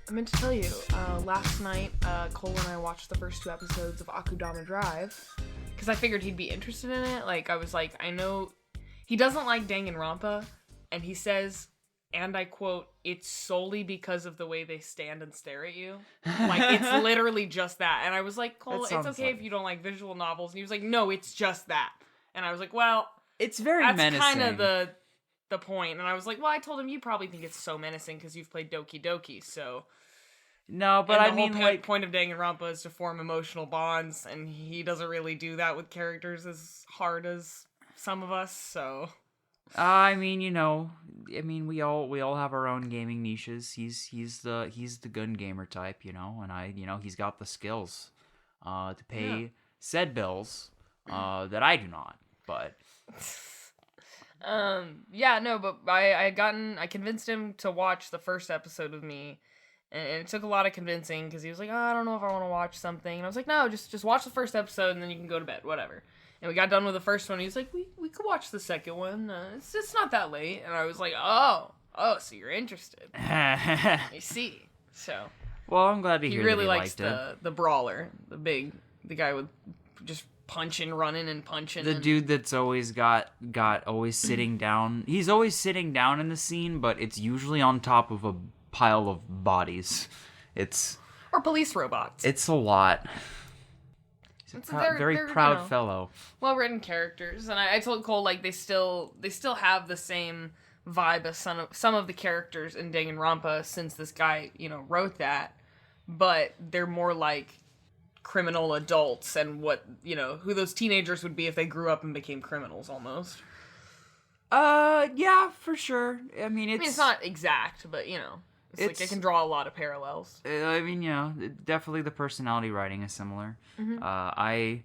I meant to tell you, last night, Cole and I watched the first 2 episodes of Akudama Drive, because I figured he'd be interested in it. Like, I was like, I know he doesn't like Danganronpa, and he says, and I quote, "It's solely because of the way they stand and stare at you." Like, it's literally just that. And I was like, Cole, it's okay if you don't like visual novels. And he was like, no, it's just that. And I was like, well, it's very that's menacing. kind of the point. And I was like, well, I told him you probably think it's so menacing because you've played Doki Doki, so... No, but I mean, the point of Danganronpa is to form emotional bonds, and he doesn't really do that with characters as hard as some of us, so... I mean, we all have our own gaming niches. He's the gun gamer type, and he's got the skills to pay said bills that I do not, but... but I convinced him to watch the first episode with me. And it took a lot of convincing because he was like, oh, I don't know if I want to watch something. And I was like, no, just watch the first episode and then you can go to bed, whatever. And we got done with the first one. He was like, we could watch the second one. It's not that late. And I was like, oh, so you're interested. I see. So. Well, I'm glad to hear he really that likes liked the brawler, the guy with just punching, running, and punching. The dude that's always always sitting down. He's always sitting down in the scene, but it's usually on top of a pile of bodies. Or police robots. It's a lot. He's a very proud fellow. Well-written characters, and I told Cole like they still have the same vibe as some of the characters in Danganronpa since this guy wrote that, but they're more like criminal adults and who those teenagers would be if they grew up and became criminals almost. Yeah, for sure. I mean, it's not exact, but It's like I can draw a lot of parallels. I mean, definitely the personality writing is similar. Mm-hmm.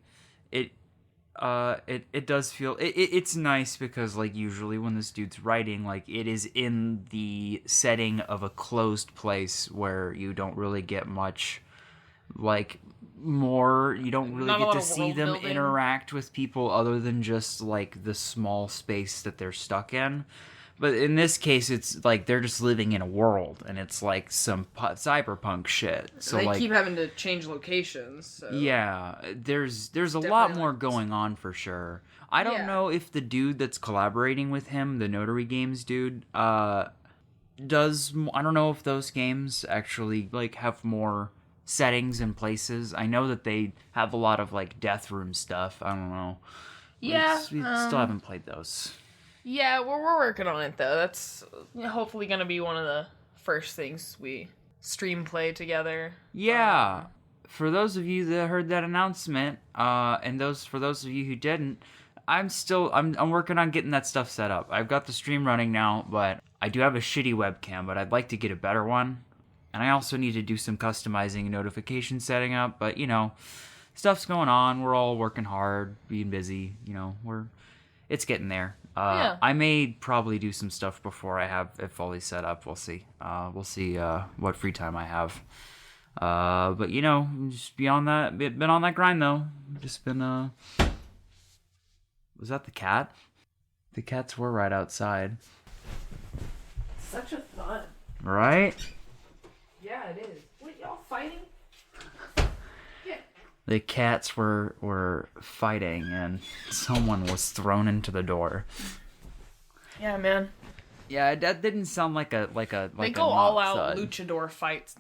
It does feel it's nice because like usually when this dude's writing, like it is in the setting of a closed place where you don't really get much you don't really get to see them interact with people other than just like the small space that they're stuck in. But in this case, it's like they're just living in a world, and it's like some cyberpunk shit. So they keep having to change locations. So. Yeah, there's a lot more going on for sure. I don't know if the dude that's collaborating with him, the Notary Games dude, I don't know if those games actually like have more settings and places. I know that they have a lot of like death room stuff. I don't know. Yeah, we still haven't played those. Yeah, we're working on it, though. That's hopefully going to be one of the first things we stream play together. Yeah. For those of you that heard that announcement, and for those of you who didn't, I'm working on getting that stuff set up. I've got the stream running now, but I do have a shitty webcam, but I'd like to get a better one. And I also need to do some customizing and notification setting up, but, stuff's going on. We're all working hard, being busy, it's getting there. I may probably do some stuff before I have it fully set up. We'll see. We'll see what free time I have. But just beyond that, been on that grind though. Just been. Was that the cat? The cats were right outside. Such a thud. Right? Yeah, it is. What, y'all fighting? The cats were fighting, and someone was thrown into the door. Yeah, man. Yeah, that didn't sound like a They go all out luchador fights,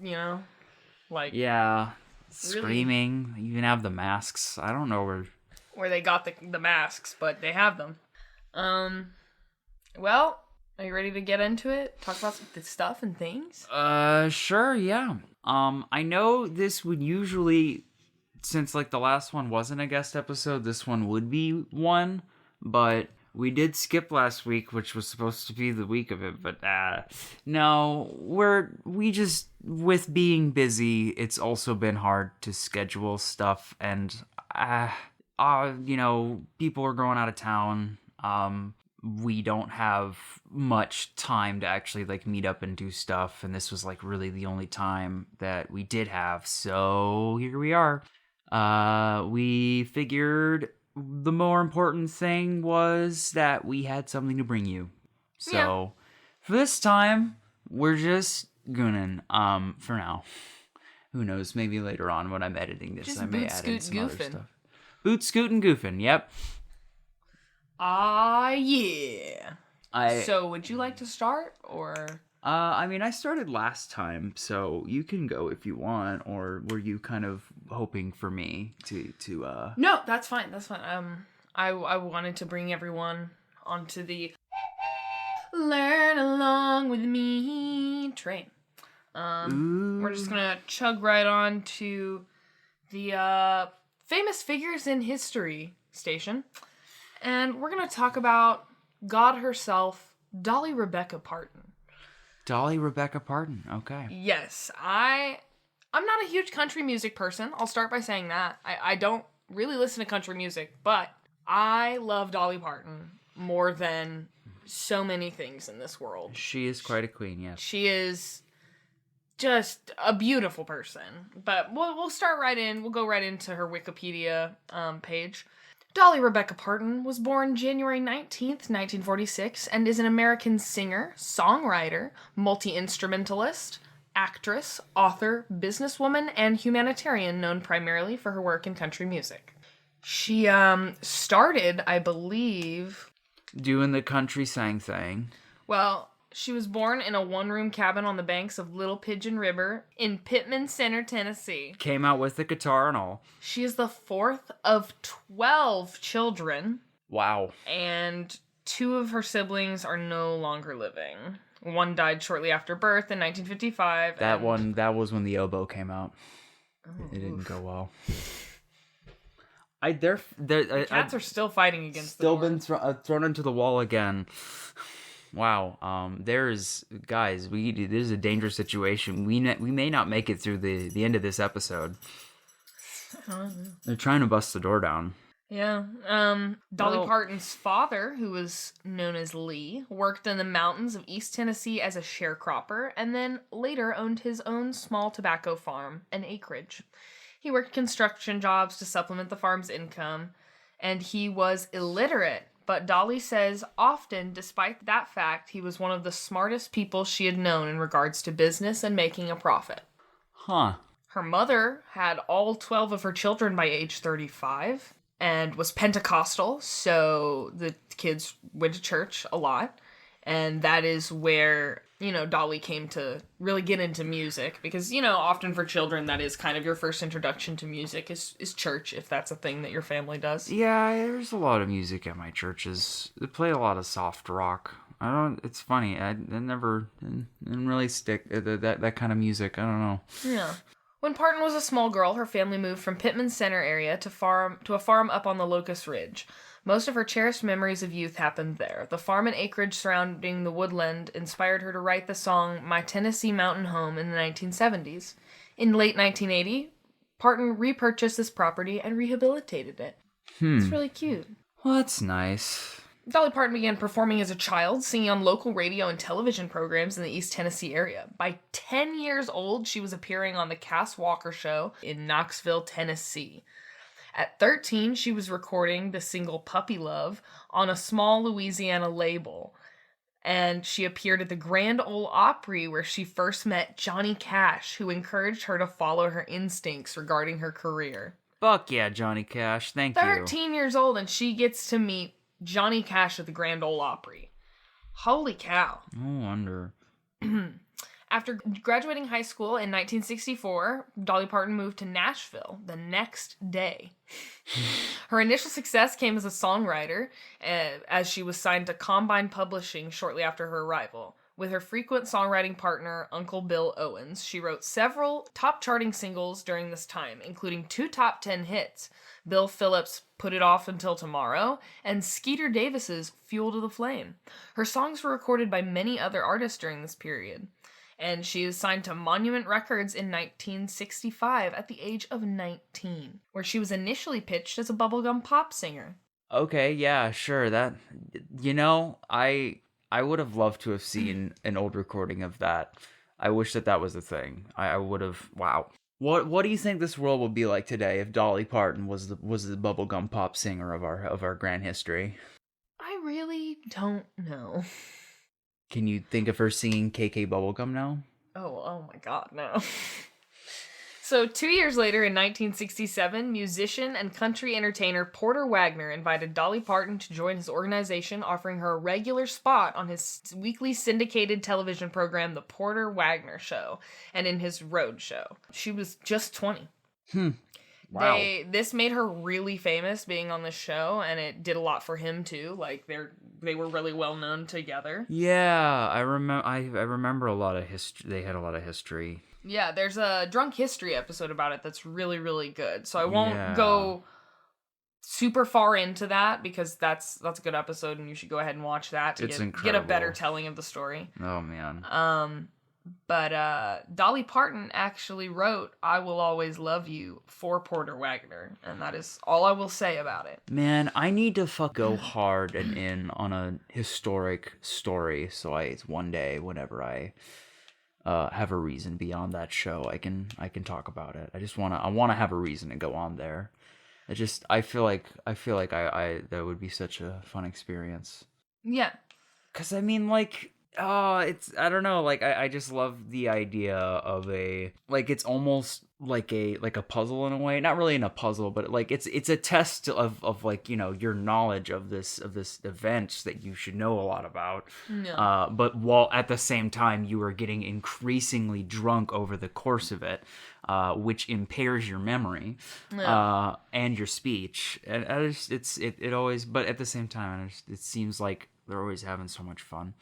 like yeah, screaming. You even have the masks. I don't know where they got the masks, but they have them. Well, are you ready to get into it? Talk about the stuff and things. Sure, yeah. I know this would usually. Since, like, the last one wasn't a guest episode, this one would be one, but we did skip last week, which was supposed to be the week of it, but, no, with being busy, it's also been hard to schedule stuff, and, people are going out of town, we don't have much time to actually, like, meet up and do stuff, and this was, like, really the only time that we did have, so here we are. We figured the more important thing was that we had something to bring you. So, for this time, we're just goonin', for now. Who knows, maybe later on when I'm editing this, Just I may boot, add in scoot, some other goofing. stuff. Boot, scootin', goofing, yep. Ah, yeah. I So, would you like to start, or? I mean, I started last time, so you can go if you want, or were you kind of hoping for me to No, that's fine. That's fine. I wanted to bring everyone onto the learn along with me train. We're just gonna chug right on to the famous figures in history station, and we're gonna talk about God herself, Dolly Rebecca Parton. Dolly Rebecca Parton, okay. Yes, I'm not a huge country music person. I'll start by saying that. I don't really listen to country music, but I love Dolly Parton more than so many things in this world. She is quite a queen, yes. She is just a beautiful person. But we'll start right in. We'll go right into her Wikipedia page. Dolly Rebecca Parton was born January 19th, 1946, and is an American singer, songwriter, multi-instrumentalist, actress, author, businesswoman, and humanitarian known primarily for her work in country music. She started, I believe... doing the country sang thing. Well, she was born in a one-room cabin on the banks of Little Pigeon River in Pittman Center, Tennessee. Came out with the guitar and all. She is the fourth of 12 children. Wow. And 2 of her siblings are no longer living. One died shortly after birth in 1955. That was when the oboe came out. It didn't go well. Cats are still fighting against still the been thrown into the wall again. Wow. There's a dangerous situation. We may not make it through the end of this episode. They're trying to bust the door down. Yeah. Dolly Parton's father, who was known as Lee, worked in the mountains of East Tennessee as a sharecropper, and then later owned his own small tobacco farm and acreage. He worked construction jobs to supplement the farm's income, and he was illiterate, but Dolly says often, despite that fact, he was one of the smartest people she had known in regards to business and making a profit. Huh. Her mother had all 12 of her children by age 35 and was Pentecostal, so the kids went to church a lot. And that is where, Dolly came to really get into music. Because, often for children, that is kind of your first introduction to music is church, if that's a thing that your family does. Yeah, there's a lot of music at my churches. They play a lot of soft rock. It's funny. I never didn't really stick that kind of music. I don't know. Yeah. When Parton was a small girl, her family moved from Pittman Center area to a farm up on the Locust Ridge. Most of her cherished memories of youth happened there. The farm and acreage surrounding the woodland inspired her to write the song My Tennessee Mountain Home in the 1970s. In late 1980, Parton repurchased this property and rehabilitated it. It's really cute. Well, that's nice. Dolly Parton began performing as a child, singing on local radio and television programs in the East Tennessee area. By 10 years old, she was appearing on the Cass Walker Show in Knoxville, Tennessee. At 13, she was recording the single Puppy Love on a small Louisiana label. And she appeared at the Grand Ole Opry, where she first met Johnny Cash, who encouraged her to follow her instincts regarding her career. Fuck yeah, Johnny Cash. Thank you. 13 years old, and she gets to meet Johnny Cash at the Grand Ole Opry. Holy cow. No wonder. After graduating high school in 1964, Dolly Parton moved to Nashville the next day. Her initial success came as a songwriter, as she was signed to Combine Publishing shortly after her arrival. With her frequent songwriting partner, Uncle Bill Owens, she wrote several top-charting singles during this time, including 2 top 10 hits, Bill Phillips' Put It Off Until Tomorrow, and Skeeter Davis's Fuel to the Flame. Her songs were recorded by many other artists during this period, and she is signed to Monument Records in 1965 at the age of 19, where she was initially pitched as a bubblegum pop singer. Okay, yeah, sure. I would have loved to have seen an old recording of that. I wish that was a thing. I would have. Wow. What do you think this world would be like today if Dolly Parton was the bubblegum pop singer of our grand history? I really don't know. Can you think of her singing KK Bubblegum now? Oh my God, no. So 2 years later, in 1967, musician and country entertainer Porter Wagoner invited Dolly Parton to join his organization, offering her a regular spot on his weekly syndicated television program, The Porter Wagoner Show, and in his road show. She was just 20. Wow. This made her really famous being on this show, and it did a lot for him too. Like they were really well known together. Yeah, I remember a lot of history. They had a lot of history. Yeah, there's a Drunk History episode about it that's really, really good. So I won't go super far into that because that's a good episode and you should go ahead and watch that to get a better telling of the story. Oh man. But Dolly Parton actually wrote "I Will Always Love You" for Porter Wagoner, and that is all I will say about it. Man, I need to go hard and in on a historic story, so one day, whenever I have a reason beyond that show, I can talk about it. I want to have a reason to go on there. I feel like that would be such a fun experience. Yeah. 'Cause I mean, like, I don't know, like I just love the idea of it's almost like a puzzle in a way. Not really in a puzzle, but like it's a test of like, you know, your knowledge of this event that you should know a lot about. Yeah. But while at the same time you are getting increasingly drunk over the course of it, which impairs your memory and your speech. And it always, but at the same time it seems like they're always having so much fun.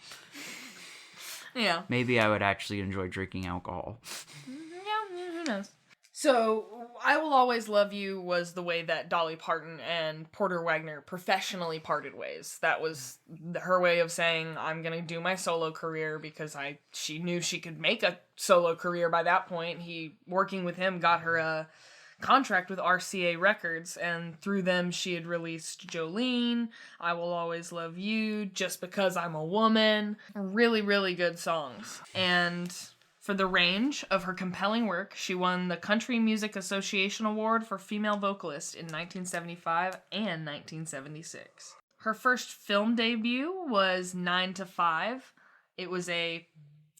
Yeah. Maybe I would actually enjoy drinking alcohol. Yeah, who knows? So, "I Will Always Love You" was the way that Dolly Parton and Porter Wagoner professionally parted ways. That was her way of saying, I'm going to do my solo career, because she knew she could make a solo career by that point. Working with him got her a contract with RCA Records, and through them she had released Jolene, "I Will Always Love You," "Just Because I'm a Woman." Really, really good songs. And for the range of her compelling work, she won the Country Music Association Award for Female Vocalist in 1975 and 1976. Her first film debut was 9 to 5. It was a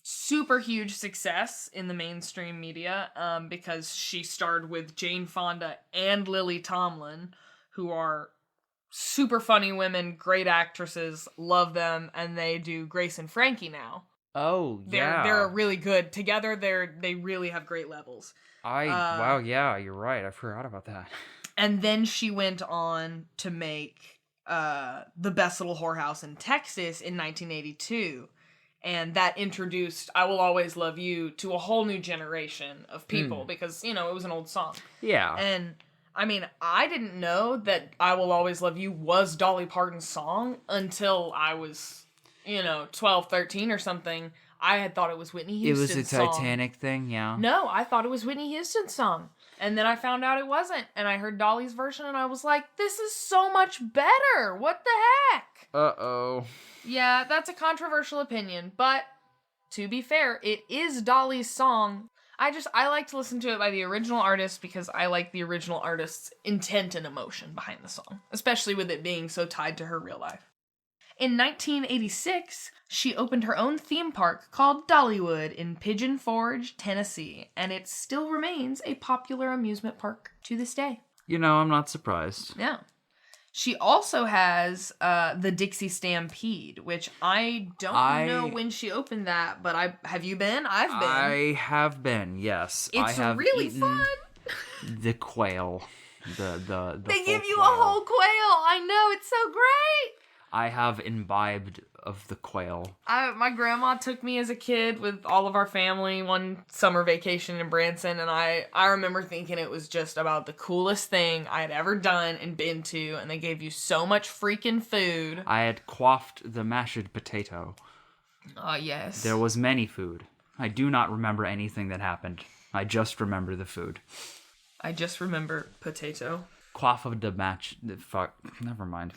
super huge success in the mainstream media because she starred with Jane Fonda and Lily Tomlin, who are super funny women, great actresses, love them, and they do Grace and Frankie now. Oh, yeah. They're really good. Together, they really have great levels. Wow, yeah, you're right. I forgot about that. And then she went on to make The Best Little Whorehouse in Texas in 1982. And that introduced "I Will Always Love You" to a whole new generation of people because, you know, it was an old song. Yeah. And, I mean, I didn't know that "I Will Always Love You" was Dolly Parton's song until I was, 12, 13 or something. I had thought it was Whitney Houston's song. It was a Titanic thing, yeah. No, I thought it was Whitney Houston's song. And then I found out it wasn't. And I heard Dolly's version and I was like, this is so much better. What the heck? Uh-oh. Yeah, that's a controversial opinion, but to be fair, it is Dolly's song. I like to listen to it by the original artist because I like the original artist's intent and emotion behind the song, especially with it being so tied to her real life. In 1986, she opened her own theme park called Dollywood in Pigeon Forge, Tennessee, and it still remains a popular amusement park to this day. I'm not surprised. Yeah. She also has the Dixie Stampede, which I don't know when she opened that, but have you been? I've been. I have been, yes. It's really fun. The quail. The They give you a whole quail. I know, it's so great. I have imbibed of the quail. My grandma took me as a kid with all of our family one summer vacation in Branson, and I remember thinking it was just about the coolest thing I had ever done and been to, and they gave you so much freaking food. I had quaffed the mashed potato. Yes. There was many food. I do not remember anything that happened. I just remember the food. I just remember potato. Quaff of the match. Fuck. Never mind.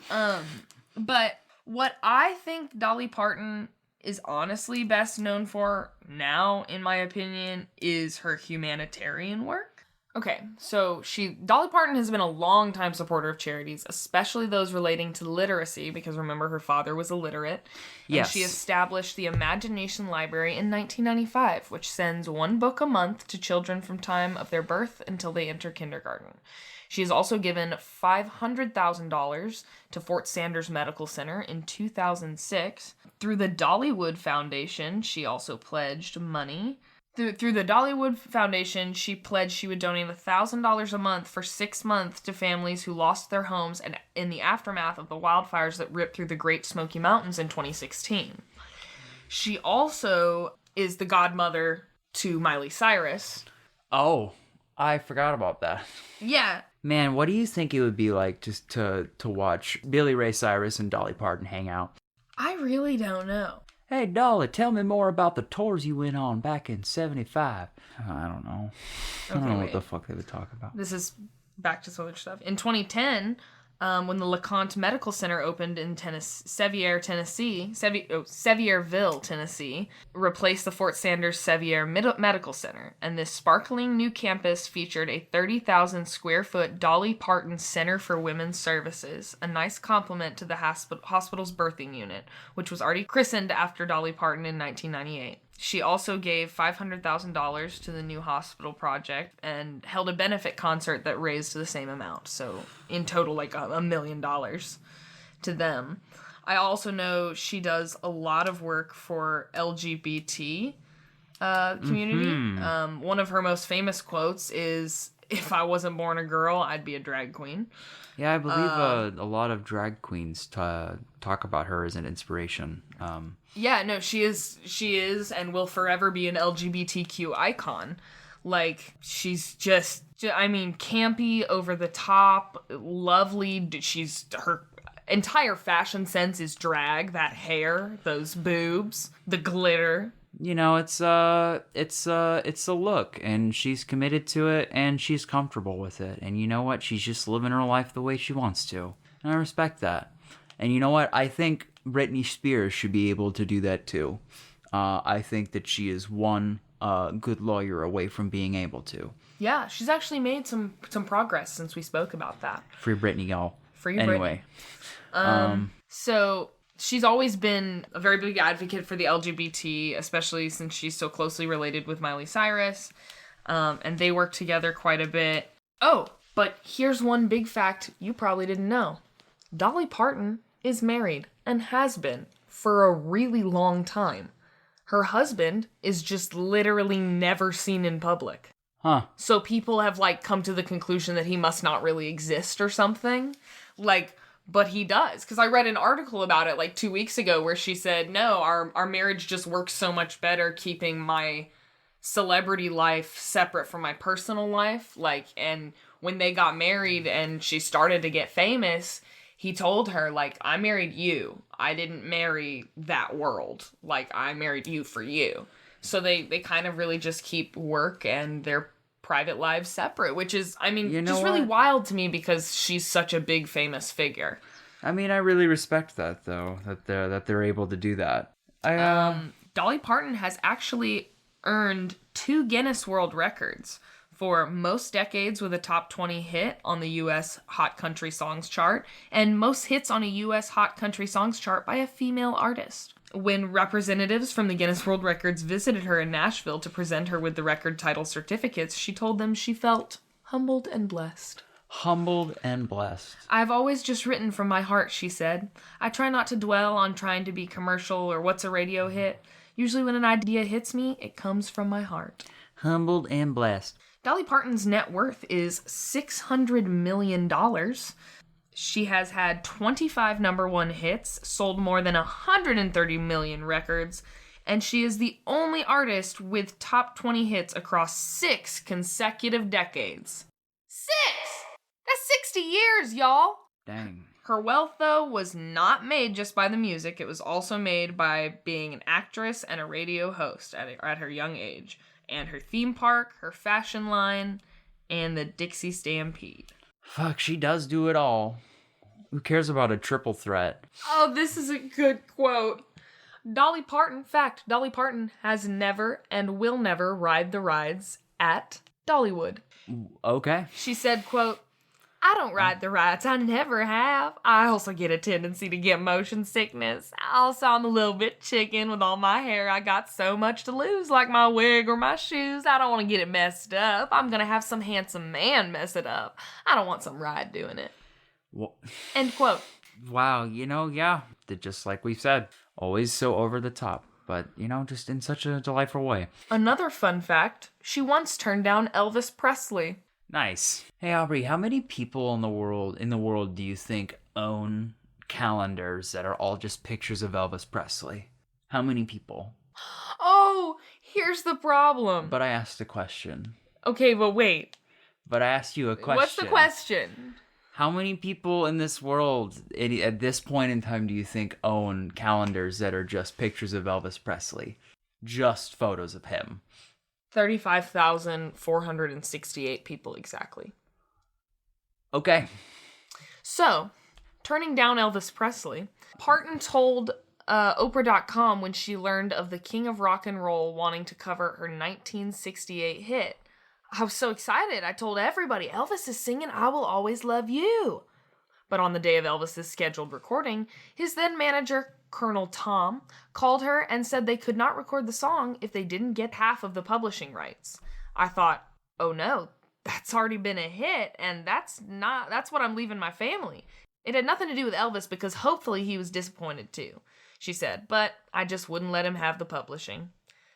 But what I think Dolly Parton is honestly best known for now, in my opinion, is her humanitarian work. Okay, so Dolly Parton has been a long-time supporter of charities, especially those relating to literacy, because remember her father was illiterate. And Yes. she established the Imagination Library in 1995, which sends one book a month to children from time of their birth until they enter kindergarten. She has also given $500,000 to Fort Sanders Medical Center in 2006. Through the Dolly Wood Foundation, she also pledged money. Through the Dolly Wood Foundation, she pledged she would donate $1,000 a month for 6 months to families who lost their homes and in the aftermath of the wildfires that ripped through the Great Smoky Mountains in 2016. She also is the godmother to Miley Cyrus. Oh, I forgot about that. Yeah. Man, what do you think it would be like just to watch Billy Ray Cyrus and Dolly Parton hang out? I really don't know. Hey, Dolly, tell me more about the tours you went on back in 75. I don't know. I don't know what the fuck they would talk about. This is back to some other stuff. In 2010, when the LeConte Medical Center opened in Sevierville, Tennessee, replaced the Fort Sanders Sevier Medical Center. And this sparkling new campus featured a 30,000 square foot Dolly Parton Center for Women's Services, a nice complement to the hospital's birthing unit, which was already christened after Dolly Parton in 1998. She also gave $500,000 to the new hospital project and held a benefit concert that raised the same amount. So in total, like $1 million to them. I also know she does a lot of work for LGBT community. Mm-hmm. One of her most famous quotes is, "If I wasn't born a girl, I'd be a drag queen." Yeah, I believe a lot of drag queens talk about her as an inspiration. Yeah, no, she is and will forever be an LGBTQ icon. Like, she's just, I mean, campy, over the top, lovely. Her entire fashion sense is drag. That hair, those boobs, the glitter. You know, it's a look, and she's committed to it, and she's comfortable with it. And you know what? She's just living her life the way she wants to. And I respect that. And you know what? I think Britney Spears should be able to do that too. I think that she is one good lawyer away from being able to. Yeah, she's actually made some progress since we spoke about that. Free Britney, y'all. Free anyway. Britney. So she's always been a very big advocate for the LGBT, especially since she's so closely related with Miley Cyrus. And they work together quite a bit. Oh, but here's one big fact you probably didn't know. Dolly Parton is married and has been for a really long time. Her husband is just literally never seen in public. Huh. So people have, like, come to the conclusion that he must not really exist or something. Like, but he does. Because I read an article about it, like, 2 weeks ago where she said, no, our marriage just works so much better keeping my celebrity life separate from my personal life. Like, and when they got married and she started to get famous, he told her, like, I married you. I didn't marry that world. Like, I married you for you. So they kind of really just keep work and their private lives separate, which is, I mean, just really wild to me because she's such a big famous figure. I mean, I really respect that, though, that they're able to do that. Dolly Parton has actually earned 2 Guinness World Records for most decades with a top 20 hit on the U.S. Hot Country Songs chart, and most hits on a U.S. Hot Country Songs chart by a female artist. When representatives from the Guinness World Records visited her in Nashville to present her with the record title certificates, she told them she felt humbled and blessed. Humbled and blessed. I've always just written from my heart, she said. I try not to dwell on trying to be commercial or what's a radio hit. Usually when an idea hits me, it comes from my heart. Humbled and blessed. Dolly Parton's net worth is $600 million. She has had 25 number one hits, sold more than 130 million records, and she is the only artist with top 20 hits across 6 consecutive decades. 6! That's 60 years, y'all! Dang. Her wealth, though, was not made just by the music. It was also made by being an actress and a radio host at her young age. And her theme park, her fashion line, and the Dixie Stampede. Fuck, she does do it all. Who cares about a triple threat? Oh, this is a good quote. Dolly Parton has never and will never ride the rides at Dollywood. Okay. She said, quote, I don't ride the rides. I never have. I also get a tendency to get motion sickness. Also, I'm a little bit chicken with all my hair. I got so much to lose, like my wig or my shoes. I don't want to get it messed up. I'm going to have some handsome man mess it up. I don't want some ride doing it. Well, End quote. wow, yeah. Just like we said, always so over the top. But, just in such a delightful way. Another fun fact, she once turned down Elvis Presley. Nice. Hey Aubrey, how many people in the world do you think own calendars that are all just pictures of Elvis Presley? How many people? Oh, here's the problem. But I asked a question. Okay, but wait. But I asked you a question. What's the question? How many people in this world at this point in time do you think own calendars that are just pictures of Elvis Presley? Just photos of him. 35,468 people exactly. Okay. So, turning down Elvis Presley, Parton told Oprah.com when she learned of the King of Rock and Roll wanting to cover her 1968 hit. I was so excited. I told everybody, Elvis is singing I Will Always Love You. But on the day of Elvis's scheduled recording, his then manager, Colonel Tom, called her and said they could not record the song if they didn't get half of the publishing rights. I thought, oh no, that's already been a hit, and that's what I'm leaving my family. It had nothing to do with Elvis because hopefully he was disappointed too, she said, but I just wouldn't let him have the publishing.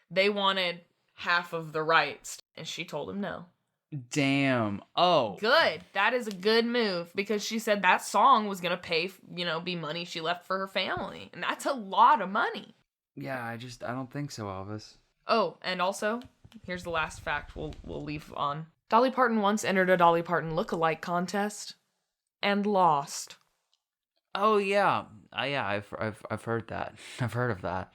They wanted half of the rights, and she told him no. Damn. Oh. Good. That is a good move because she said that song was going to pay, be money she left for her family. And that's a lot of money. Yeah, I don't think so, Elvis. Oh, and also, here's the last fact we'll leave on. Dolly Parton once entered a Dolly Parton look-alike contest and lost. Oh, yeah. Yeah, I've heard that. I've heard of that.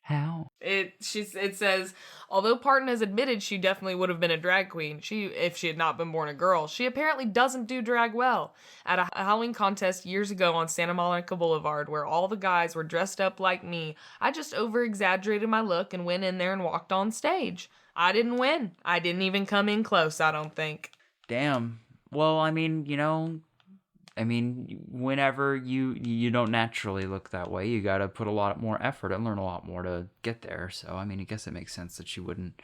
How? It says, although Parton has admitted she definitely would have been a drag queen, if she had not been born a girl, she apparently doesn't do drag well. At a Halloween contest years ago on Santa Monica Boulevard, where all the guys were dressed up like me, I just over-exaggerated my look and went in there and walked on stage. I didn't win. I didn't even come in close, I don't think. Damn. Well, whenever you don't naturally look that way, you gotta put a lot more effort and learn a lot more to get there. So, I guess it makes sense that you wouldn't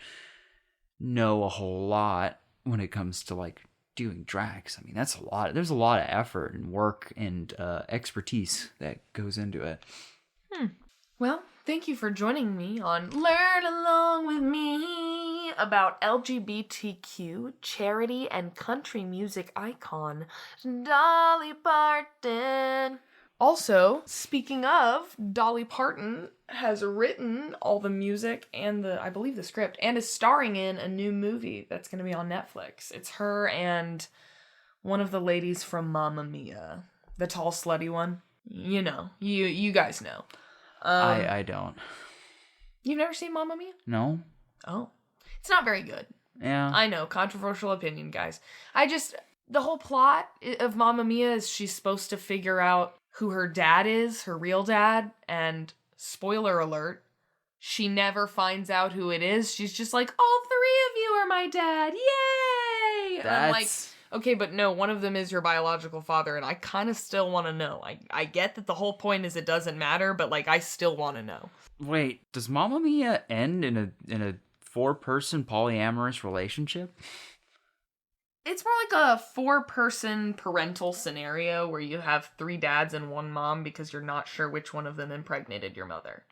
know a whole lot when it comes to, doing drags. That's a lot. There's a lot of effort and work and expertise that goes into it. Well, thank you for joining me on Learn Along With Me about LGBTQ charity and country music icon Dolly Parton. Also, speaking of, Dolly Parton has written all the music and I believe the script, and is starring in a new movie that's going to be on Netflix. It's her and one of the ladies from Mamma Mia, the tall slutty one. You guys know. I don't. You've never seen Mamma Mia? No. Oh. It's not very good. Yeah. I know, controversial opinion, guys. The whole plot of Mamma Mia is she's supposed to figure out who her dad is, her real dad, and spoiler alert, she never finds out who it is. She's just like, all three of you are my dad, yay! And I'm like, okay, but no, one of them is your biological father, and I kind of still want to know. I get that the whole point is it doesn't matter, but I still want to know. Wait, does Mamma Mia end in a 4-person polyamorous relationship? It's more like a 4-person parental scenario where you have 3 dads and 1 mom because you're not sure which one of them impregnated your mother.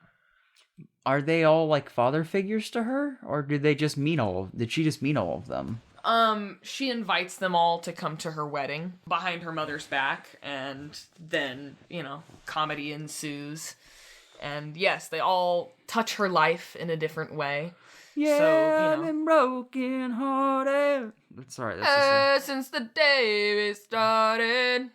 Are they all father figures to her, or did she just meet all of them? She invites them all to come to her wedding behind her mother's back, and then, comedy ensues. And yes, they all touch her life in a different way. Yeah, so, I've been broken hearted. That's right. That's since the day we started.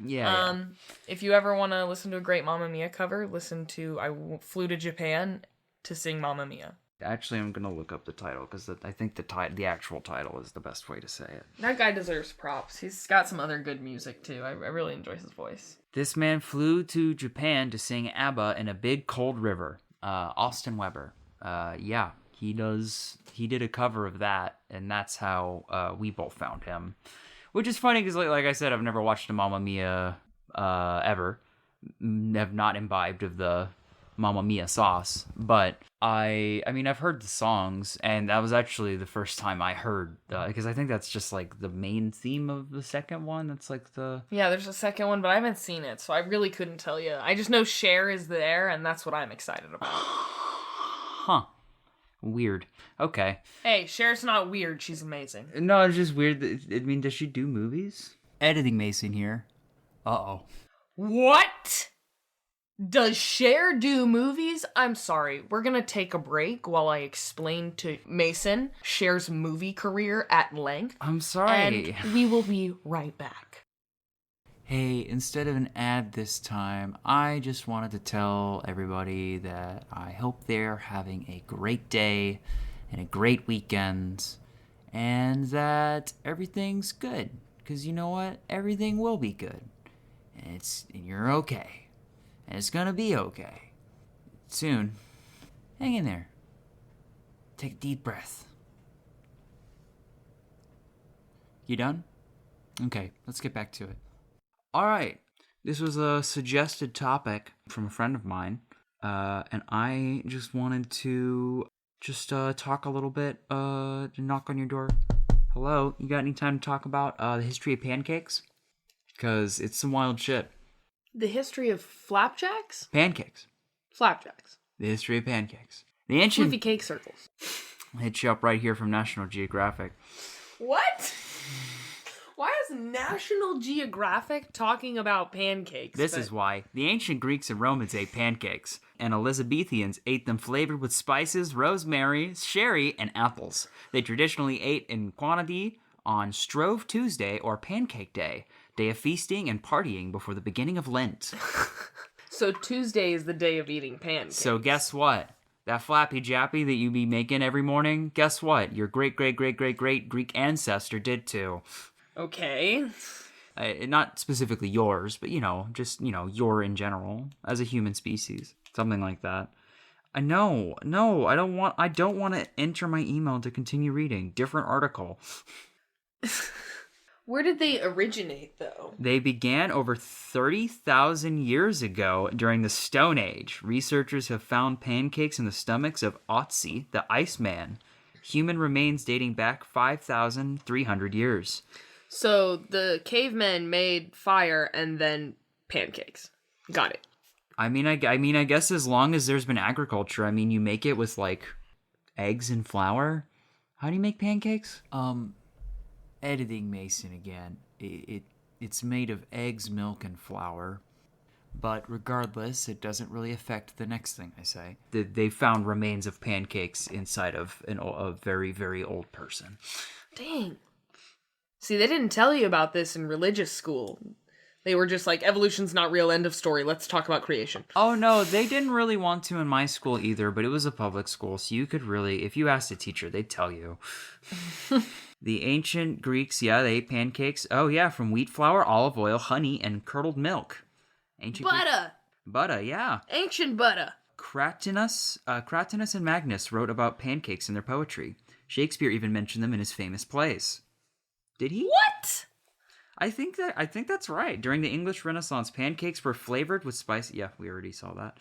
Yeah. If you ever want to listen to a great Mamma Mia cover, listen to I Flew to Japan to sing Mamma Mia. Actually, I'm gonna look up the title because I think the actual title is the best way to say it. That guy deserves props. He's got some other good music too. I really enjoy his voice. This man flew to Japan to sing ABBA in a big cold river. Austin Weber. Yeah. He did a cover of that, and that's how we both found him. Which is funny because, like I said, I've never watched a Mamma Mia ever. Have not imbibed of the Mamma Mia sauce, but I've heard the songs, and that was actually the first time I heard, because I think that's just like the main theme of the second one. That's like Yeah, there's a second one, but I haven't seen it, so I really couldn't tell you. I just know Cher is there, and that's what I'm excited about. Huh. Weird. Okay. Hey, Cher's not weird. She's amazing. No, it's just weird. Does she do movies? Editing Mason here. Uh-oh. What? Does Cher do movies? I'm sorry. We're gonna take a break while I explain to Mason Cher's movie career at length. I'm sorry. And we will be right back. Hey, instead of an ad this time, I just wanted to tell everybody that I hope they're having a great day and a great weekend, and that everything's good. Because you know what? Everything will be good. And you're okay. And it's gonna be okay. Soon. Hang in there. Take a deep breath. You done? Okay, let's get back to it. Alright, this was a suggested topic from a friend of mine, and I just wanted to talk a little bit, knock on your door. Hello, you got any time to talk about the history of pancakes? Because it's some wild shit. The history of flapjacks? Pancakes. Flapjacks. The history of pancakes. The ancient... Fluffy cake circles. Hit you up right here from National Geographic. What? Why is National Geographic talking about pancakes? This is why. The ancient Greeks and Romans ate pancakes, and Elizabethans ate them flavored with spices, rosemary, sherry, and apples. They traditionally ate in quantity on Shrove Tuesday or Pancake Day, day of feasting and partying before the beginning of Lent. So Tuesday is the day of eating pancakes. So guess what? That flappy jappy that you be making every morning, guess what? Your great-great-great-great-great Greek ancestor did too. Okay. Not specifically yours, but, your in general, as a human species. Something like that. I don't want to enter my email to continue reading. Different article. Where did they originate, though? They began over 30,000 years ago during the Stone Age. Researchers have found pancakes in the stomachs of Otzi, the Iceman. Human remains dating back 5,300 years. So the cavemen made fire and then pancakes. Got it. I guess as long as there's been agriculture, you make it with like eggs and flour. How do you make pancakes? Editing Mason again. It's made of eggs, milk, and flour. But regardless, it doesn't really affect the next thing I say. They found remains of pancakes inside of a very, very old person. Dang. See, they didn't tell you about this in religious school. They were just like, evolution's not real, end of story, let's talk about creation. Oh, no, they didn't really want to in my school either, but it was a public school, so you could really, if you asked a teacher, they'd tell you. The ancient Greeks, they ate pancakes. Oh, yeah, from wheat flour, olive oil, honey, and curdled milk. Butter! Butter, yeah. Ancient butter. Cratinus and Magnus wrote about pancakes in their poetry. Shakespeare even mentioned them in his famous plays. Did he? What? I think that's right. During the English Renaissance, pancakes were flavored with spice. Yeah, we already saw that.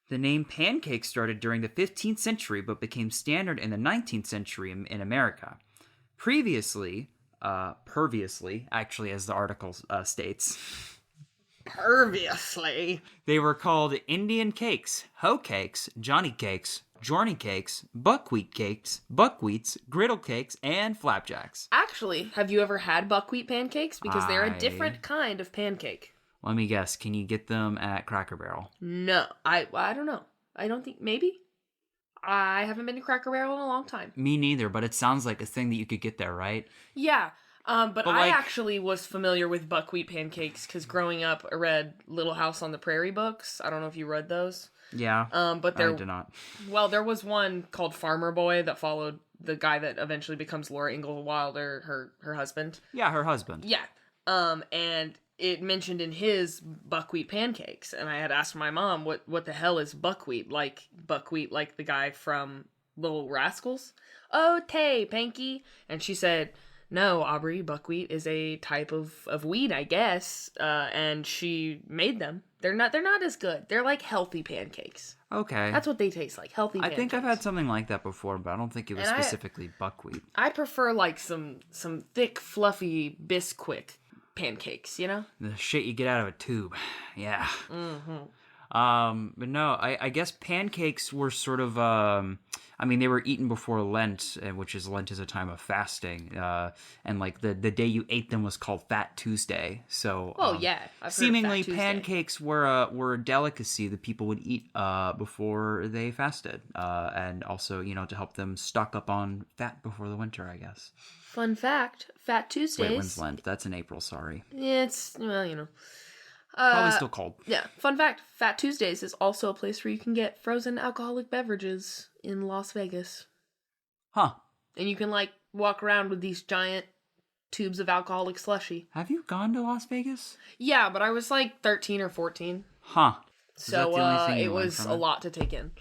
The name pancake started during the 15th century, but became standard in the 19th century in America. Previously, actually, as the article states. Perviously. They were called Indian cakes, hoe cakes, Johnny cakes, Journey cakes, buckwheats, griddle cakes, and flapjacks. Actually, have you ever had buckwheat pancakes? Because they're a different kind of pancake. Let me guess. Can you get them at Cracker Barrel? No. I don't know. I don't think... Maybe? I haven't been to Cracker Barrel in a long time. Me neither, but it sounds like a thing that you could get there, right? Yeah. But I actually was familiar with buckwheat pancakes because growing up, I read Little House on the Prairie books. I don't know if you read those. Yeah, but I did not. Well, there was one called Farmer Boy that followed the guy that eventually becomes Laura Ingalls Wilder, her husband. Yeah, her husband. Yeah. And it mentioned in his buckwheat pancakes, and I had asked my mom, what the hell is buckwheat? Like buckwheat, like the guy from little rascals. Oh, tay, Panky. And she said, no, Aubrey, buckwheat is a type of weed, I guess. And she made them. They're not as good. They're like healthy pancakes. Okay. That's what they taste like, healthy pancakes. I think I've had something like that before, but I don't think it was specifically buckwheat. I prefer like some thick, fluffy Bisquick pancakes, you know? The shit you get out of a tube. Yeah. But no, I guess pancakes were sort of, they were eaten before Lent, which is Lent is a time of fasting. And like the day you ate them was called Fat Tuesday. So, I've heard seemingly of Fat Tuesday. pancakes were a delicacy that people would eat, before they fasted. And also, to help them stock up on fat before the winter, I guess. Fun fact, Fat Tuesdays. Wait, when's Lent? That's in April, sorry. Yeah, it's, well, Probably still cold. Yeah. Fun fact, Fat Tuesdays is also a place where you can get frozen alcoholic beverages in Las Vegas. Huh. And you can, like, walk around with these giant tubes of alcoholic slushy. Have you gone to Las Vegas? Yeah, but I was, like, 13 or 14. Huh. So, it was a lot to take in.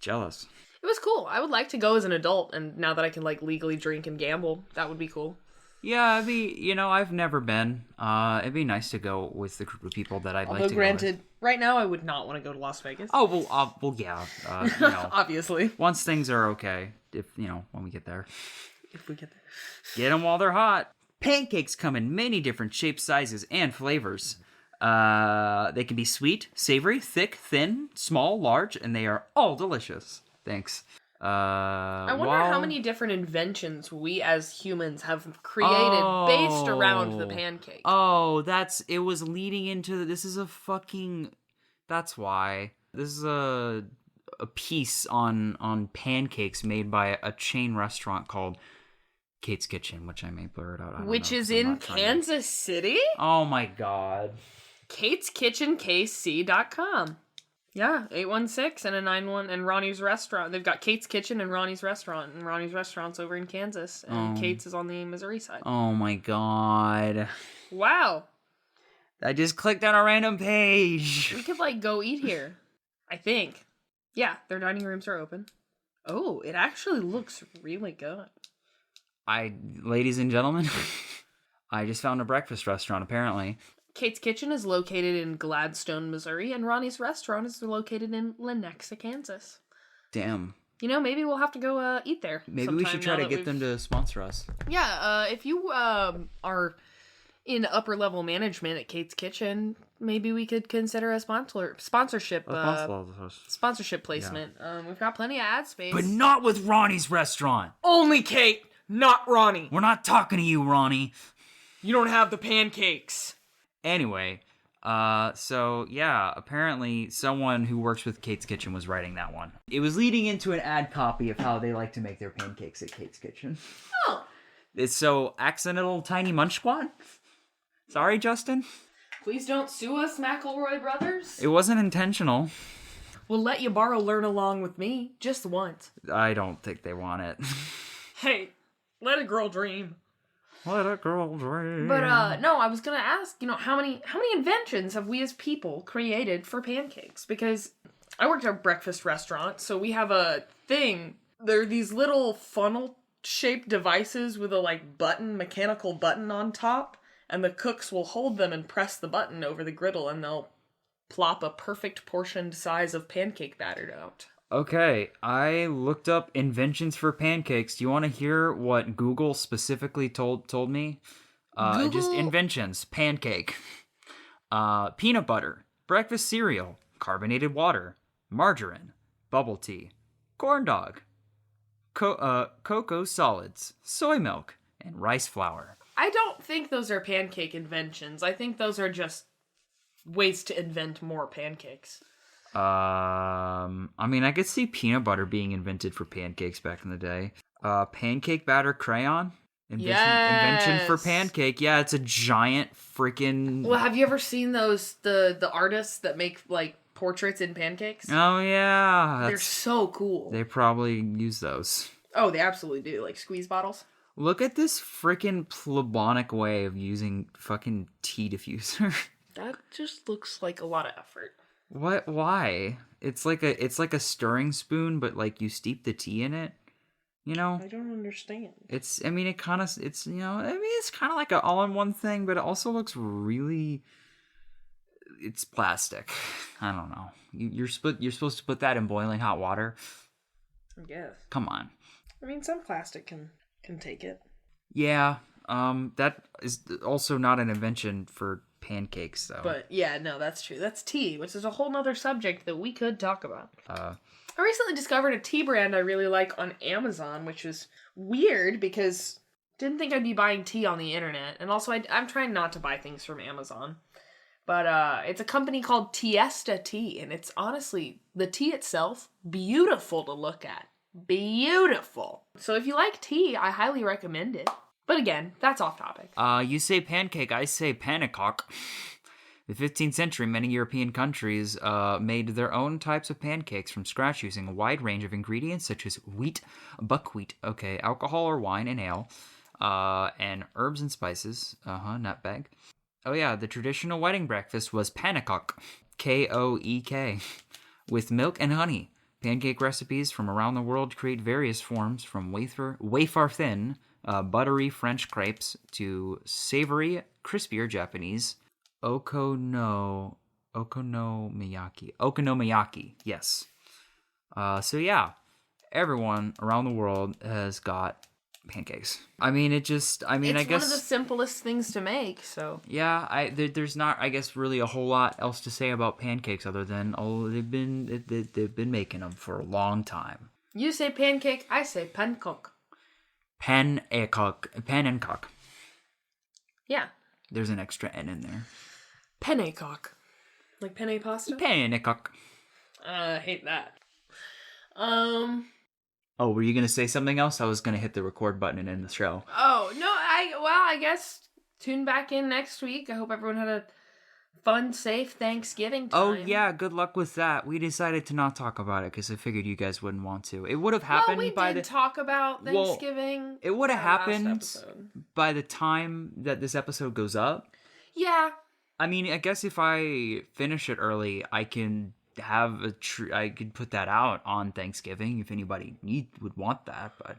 Jealous. It was cool. I would like to go as an adult, and now that I can, like, legally drink and gamble, that would be cool. Yeah, it'd be, I've never been. It'd be nice to go with the group of people that I'd like to go with. Granted, right now I would not want to go to Las Vegas. Oh, well, yeah. Obviously. Once things are okay, when we get there. If we get there. Get them while they're hot. Pancakes come in many different shapes, sizes, and flavors. They can be sweet, savory, thick, thin, small, large, and they are all delicious. Thanks. I wonder how many different inventions we as humans have created based around the pancake. It was leading into, that's why. This is a piece on pancakes made by a chain restaurant called Kate's Kitchen, which I may blur it out. Which is in Kansas City? Oh my god. Kate's Kitchen, KC.com. Yeah, 816 and a 91 and Ronnie's Restaurant. They've got Kate's Kitchen and Ronnie's Restaurant. And Ronnie's Restaurant's over in Kansas. And Kate's is on the Missouri side. Oh my god. Wow. I just clicked on a random page. We could, like, go eat here. I think. Yeah, their dining rooms are open. Oh, it actually looks really good. Ladies and gentlemen, I just found a breakfast restaurant, apparently. Kate's Kitchen is located in Gladstone, Missouri, and Ronnie's Restaurant is located in Lenexa, Kansas. Damn. Maybe we'll have to go eat there. Maybe we should try to get them to sponsor us. Yeah, if you are in upper level management at Kate's Kitchen, maybe we could consider a sponsorship placement. Yeah. We've got plenty of ad space. But not with Ronnie's Restaurant. Only Kate, not Ronnie. We're not talking to you, Ronnie. You don't have the pancakes. Anyway, apparently someone who works with Kate's Kitchen was writing that one. It was leading into an ad copy of how they like to make their pancakes at Kate's Kitchen. Oh. It's so accidental tiny munch squad. Sorry, Justin. Please don't sue us, McElroy Brothers. It wasn't intentional. We'll let you borrow Learn Along with Me just once. I don't think they want it. Hey, let a girl dream. Let a girl dream. But, no, I was gonna ask, how many inventions have we as people created for pancakes? Because I worked at a breakfast restaurant, so we have a thing. There are these little funnel-shaped devices with a, mechanical button on top, and the cooks will hold them and press the button over the griddle, and they'll plop a perfect portioned size of pancake batter out. Okay, I looked up inventions for pancakes. Do you want to hear what Google specifically told me? Google? Just inventions. Pancake. Peanut butter. Breakfast cereal. Carbonated water. Margarine. Bubble tea. Corn dog. Cocoa solids. Soy milk. And rice flour. I don't think those are pancake inventions. I think those are just ways to invent more pancakes. I could see peanut butter being invented for pancakes back in the day. Pancake batter crayon. Invention for pancake. Yeah, it's a giant freaking... Well, have you ever seen those, the artists that make, portraits in pancakes? Oh, yeah. They're so cool. They probably use those. Oh, they absolutely do. Like squeeze bottles. Look at this freaking plebonic way of using fucking tea diffuser. That just looks like a lot of effort. What? Why? It's like a stirring spoon, but you steep the tea in it. You know? I don't understand. It's kind of like an all-in-one thing, but it also looks really... It's plastic. I don't know. You're supposed to put that in boiling hot water? I guess. Come on. I mean, some plastic can take it. Yeah, that is also not an invention for pancakes, though. But yeah, no, that's true. That's tea, which is a whole nother subject that we could talk about. I recently discovered a tea brand I really like on Amazon, which is weird because didn't think I'd be buying tea on the internet. And also, I'm trying not to buy things from Amazon. But it's a company called Tiesta Tea, and it's honestly, the tea itself, beautiful to look at. Beautiful. So if you like tea, I highly recommend it. But again, that's off topic. You say pancake, I say panicock. The 15th century, many European countries made their own types of pancakes from scratch using a wide range of ingredients such as wheat, buckwheat, alcohol or wine and ale, and herbs and spices, nutmeg. Oh yeah, the traditional wedding breakfast was panicock, Koek, with milk and honey. Pancake recipes from around the world create various forms, from wafer thin, buttery French crepes to savory, crispier Japanese okonomiyaki. Yes. So yeah, everyone around the world has got pancakes. I mean, I guess it's one of the simplest things to make. So yeah, there's not, I guess, really a whole lot else to say about pancakes other than they've been making them for a long time. You say pancake, I say pancock. Pan and cock. Yeah. There's an extra N in there. Pennecock. Like penne pasta? Pennecock. I hate that. Oh, were you going to say something else? I was going to hit the record button and end the show. Oh, no, I guess tune back in next week. I hope everyone had a fun, safe Thanksgiving time. Oh, yeah, good luck with that. We decided to not talk about it because I figured you guys wouldn't want to. It would have happened we did talk about Thanksgiving. It would have happened by the time that this episode goes up. Yeah. I mean, I guess if I finish it early, I can have I could put that out on Thanksgiving if anybody would want that. But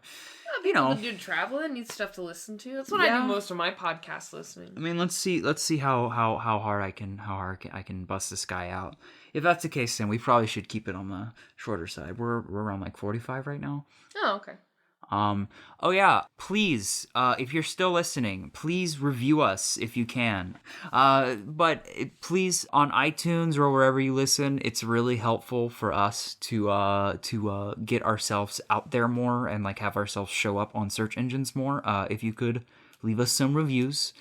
people do traveling, need stuff to listen to. That's what I do most of my podcast listening. I mean, let's see how hard I can bust this guy out. If that's the case, then we probably should keep it on the shorter side. We're around like 45 right now. Oh, okay. Oh yeah, please, if you're still listening, please review us if you can. But please, on iTunes or wherever you listen, it's really helpful for us to get ourselves out there more and like have ourselves show up on search engines more. If you could leave us some reviews,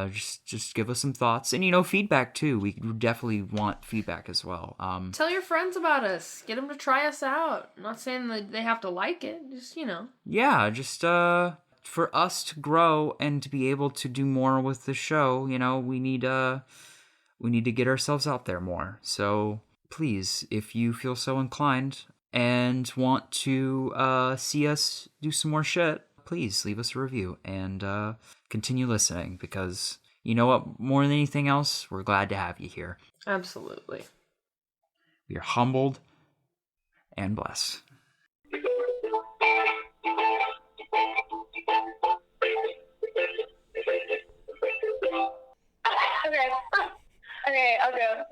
just give us some thoughts and feedback too. We definitely want feedback as well. Tell your friends about us. Get them to try us out. I'm not saying that they have to like it. Just Yeah, just for us to grow and to be able to do more with the show. We need to get ourselves out there more. So please, if you feel so inclined and want to see us do some more shit, please leave us a review and continue listening, because you know what? More than anything else, we're glad to have you here. Absolutely. We are humbled and blessed. Okay, I'll go.